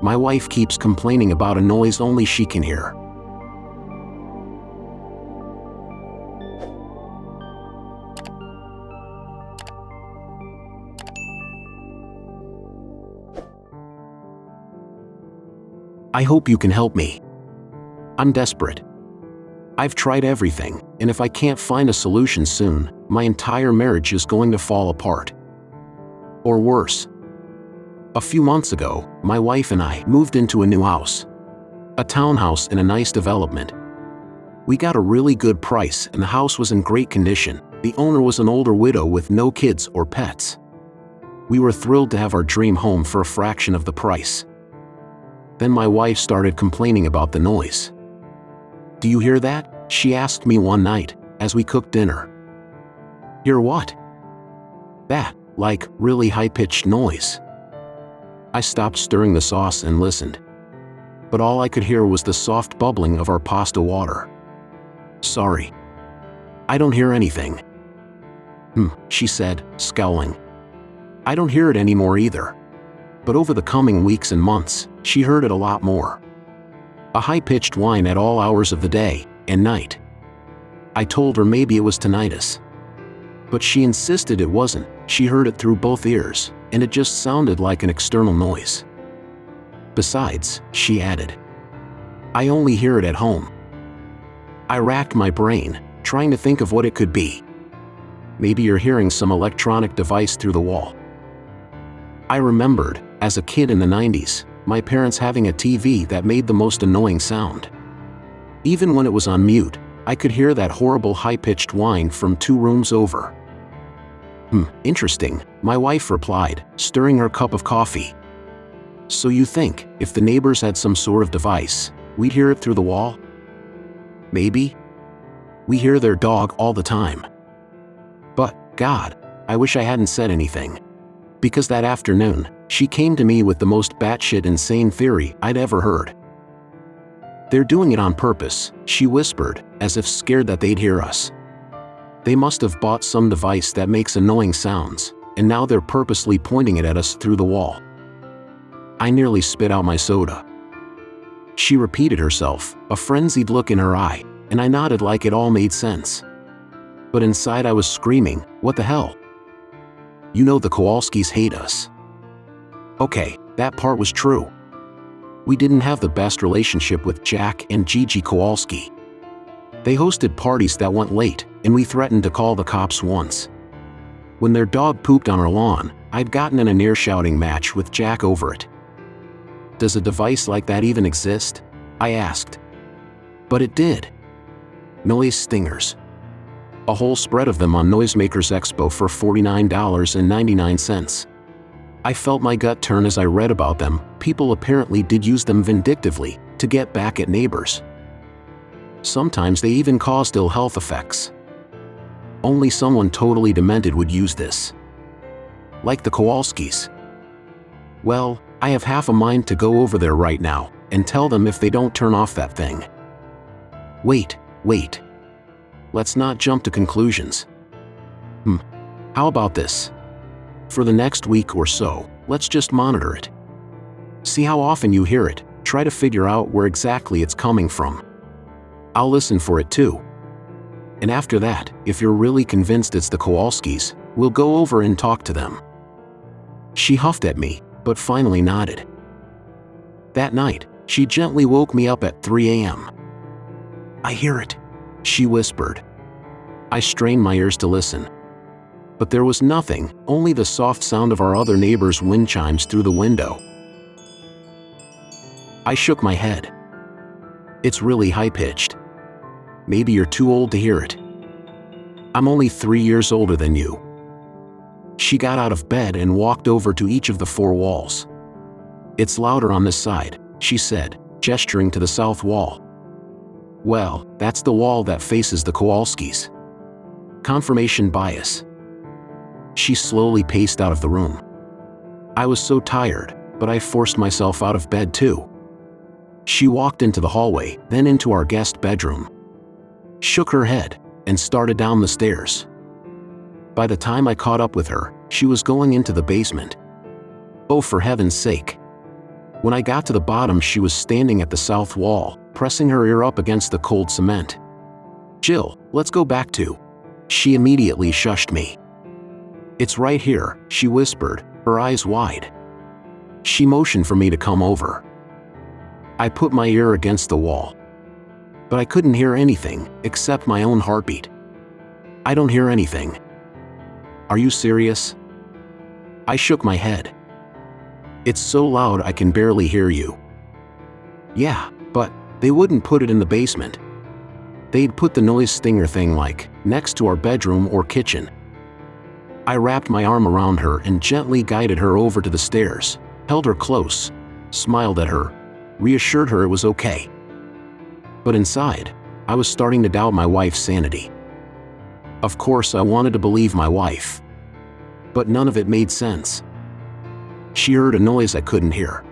My wife keeps complaining about a noise only she can hear. I hope you can help me. I'm desperate. I've tried everything, and if I can't find a solution soon, my entire marriage is going to fall apart. Or worse. A few months ago, my wife and I moved into a new house. A townhouse in a nice development. We got a really good price and the house was in great condition. The owner was an older widow with no kids or pets. We were thrilled to have our dream home for a fraction of the price. Then my wife started complaining about the noise. "Do you hear that?" she asked me one night, as we cooked dinner. "Hear what?" "That, like, really high-pitched noise." I stopped stirring the sauce and listened. But all I could hear was the soft bubbling of our pasta water. "Sorry. I don't hear anything." She said, scowling. "I don't hear it anymore either." But over the coming weeks and months, she heard it a lot more. A high-pitched whine at all hours of the day and night. I told her maybe it was tinnitus. But she insisted it wasn't. She heard it through both ears, and it just sounded like an external noise. "Besides," she added, "I only hear it at home." I racked my brain, trying to think of what it could be. Maybe you're hearing some electronic device through the wall. I remembered, as a kid in the 90s, my parents having a TV that made the most annoying sound. Even when it was on mute, I could hear that horrible high-pitched whine from 2 rooms over. Interesting, my wife replied, stirring her cup of coffee. "So you think, if the neighbors had some sort of device, we'd hear it through the wall?" "Maybe. We hear their dog all the time." But, God, I wish I hadn't said anything. Because that afternoon, she came to me with the most batshit insane theory I'd ever heard. "They're doing it on purpose," she whispered, as if scared that they'd hear us. "They must have bought some device that makes annoying sounds, and now they're purposely pointing it at us through the wall." I nearly spit out my soda. She repeated herself, a frenzied look in her eye, and I nodded like it all made sense. But inside I was screaming, "What the hell? You know the Kowalskis hate us." Okay, that part was true. We didn't have the best relationship with Jack and Gigi Kowalski. They hosted parties that went late, and we threatened to call the cops once. When their dog pooped on our lawn, I'd gotten in a near-shouting match with Jack over it. "Does a device like that even exist?" I asked. But it did. Noise stingers. A whole spread of them on Noisemakers Expo for $49.99. I felt my gut turn as I read about them. People apparently did use them vindictively, to get back at neighbors. Sometimes they even caused ill health effects. Only someone totally demented would use this. Like the Kowalskis. Well, I have half a mind to go over there right now, and tell them if they don't turn off that thing. Wait. Let's not jump to conclusions. How about this? For the next week or so, let's just monitor it. See how often you hear it, try to figure out where exactly it's coming from. I'll listen for it too. And after that, if you're really convinced it's the Kowalskis, we'll go over and talk to them." She huffed at me, but finally nodded. That night, she gently woke me up at 3 a.m. "I hear it," she whispered. I strained my ears to listen. But there was nothing, only the soft sound of our other neighbor's wind chimes through the window. I shook my head. "It's really high-pitched. Maybe you're too old to hear it. I'm only 3 years older than you." She got out of bed and walked over to each of the 4 walls. "It's louder on this side," she said, gesturing to the south wall. "Well, that's the wall that faces the Kowalskis. Confirmation bias." She slowly paced out of the room. I was so tired, but I forced myself out of bed too. She walked into the hallway, then into our guest bedroom. Shook her head, and started down the stairs. By the time I caught up with her, she was going into the basement. "Oh, for heaven's sake. When I got to the bottom, she was standing at the south wall, pressing her ear up against the cold cement. "Jill, let's go back to." She immediately shushed me. "It's right here," she whispered, her eyes wide. She motioned for me to come over. I put my ear against the wall. But I couldn't hear anything, except my own heartbeat. "I don't hear anything." "Are you serious?" I shook my head. "It's so loud I can barely hear you." "Yeah, but they wouldn't put it in the basement. They'd put the noise stinger thing like next to our bedroom or kitchen." I wrapped my arm around her and gently guided her over to the stairs, held her close, smiled at her, reassured her it was okay. But inside, I was starting to doubt my wife's sanity. Of course, I wanted to believe my wife. But none of it made sense. She heard a noise I couldn't hear.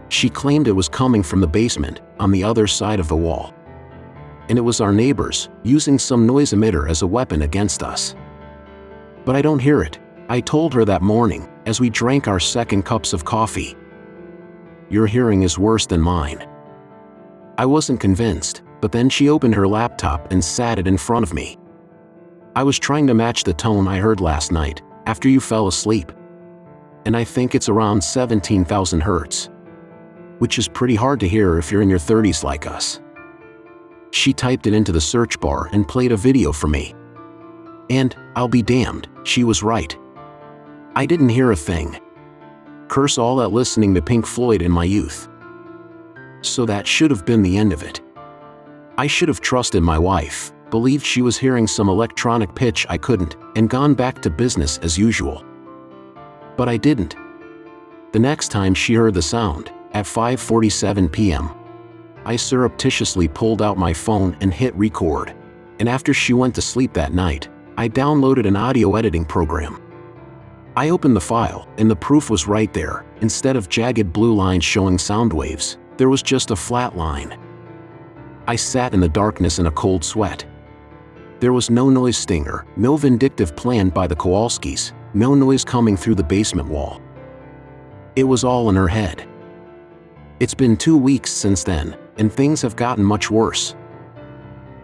She claimed it was coming from the basement, on the other side of the wall. And it was our neighbors, using some noise emitter as a weapon against us. "But I don't hear it," I told her that morning, as we drank our second cups of coffee. "Your hearing is worse than mine." I wasn't convinced, but then she opened her laptop and sat it in front of me. "I was trying to match the tone I heard last night, after you fell asleep. And I think it's around 17,000 hertz. Which is pretty hard to hear if you're in your 30s like us." She typed it into the search bar and played a video for me. And, I'll be damned, she was right. I didn't hear a thing. Curse all that listening to Pink Floyd in my youth. So that should have been the end of it. I should have trusted my wife, believed she was hearing some electronic pitch I couldn't, and gone back to business as usual. But I didn't. The next time she heard the sound, at 5:47 p.m., I surreptitiously pulled out my phone and hit record. And after she went to sleep that night, I downloaded an audio editing program. I opened the file, and the proof was right there. Instead of jagged blue lines showing sound waves, there was just a flat line. I sat in the darkness in a cold sweat. There was no noise stinger, no vindictive plan by the Kowalskis, no noise coming through the basement wall. It was all in her head. It's been 2 weeks since then, and things have gotten much worse.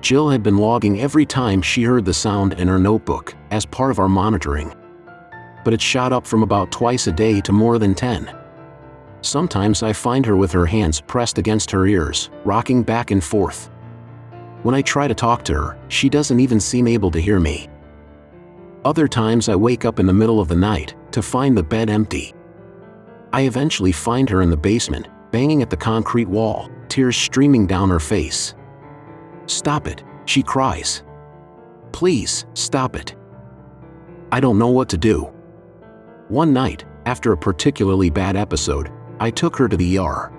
Jill had been logging every time she heard the sound in her notebook, as part of our monitoring. But it shot up from about twice a day to more than 10. Sometimes I find her with her hands pressed against her ears, rocking back and forth. When I try to talk to her, she doesn't even seem able to hear me. Other times I wake up in the middle of the night, to find the bed empty. I eventually find her in the basement, banging at the concrete wall, tears streaming down her face. "Stop it," she cries. "Please, stop it." I don't know what to do. One night, after a particularly bad episode, I took her to the ER.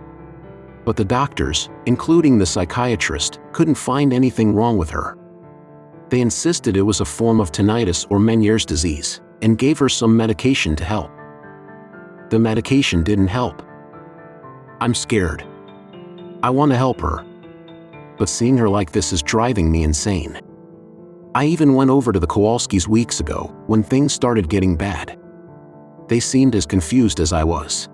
But the doctors, including the psychiatrist, couldn't find anything wrong with her. They insisted it was a form of tinnitus or Meniere's disease, and gave her some medication to help. The medication didn't help. I'm scared. I want to help her. But seeing her like this is driving me insane. I even went over to the Kowalskis weeks ago, when things started getting bad. They seemed as confused as I was.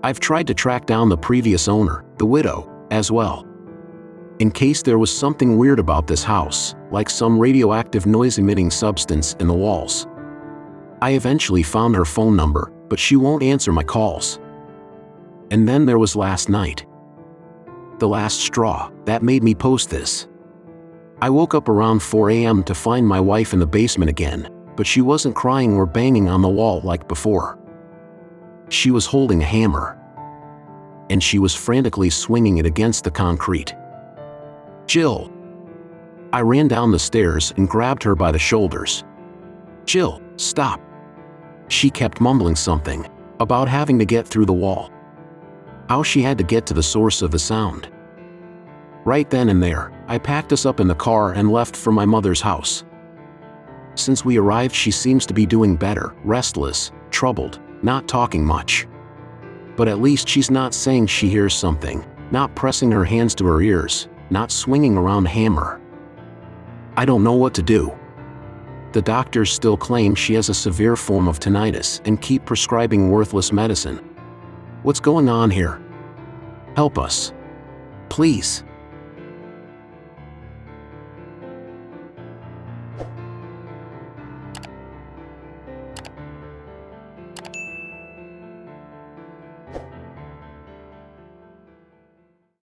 I've tried to track down the previous owner, the widow, as well. In case there was something weird about this house, like some radioactive noise-emitting substance in the walls. I eventually found her phone number, but she won't answer my calls. And then there was last night. The last straw that made me post this. I woke up around 4 a.m. to find my wife in the basement again, but she wasn't crying or banging on the wall like before. She was holding a hammer. And she was frantically swinging it against the concrete. "Jill!" I ran down the stairs and grabbed her by the shoulders. "Jill, stop!" She kept mumbling something about having to get through the wall. How she had to get to the source of the sound. Right then and there, I packed us up in the car and left for my mother's house. Since we arrived, she seems to be doing better, restless, troubled, not talking much. But at least she's not saying she hears something, not pressing her hands to her ears, not swinging around a hammer. I don't know what to do. The doctors still claim she has a severe form of tinnitus and keep prescribing worthless medicine. What's going on here? Help us. Please.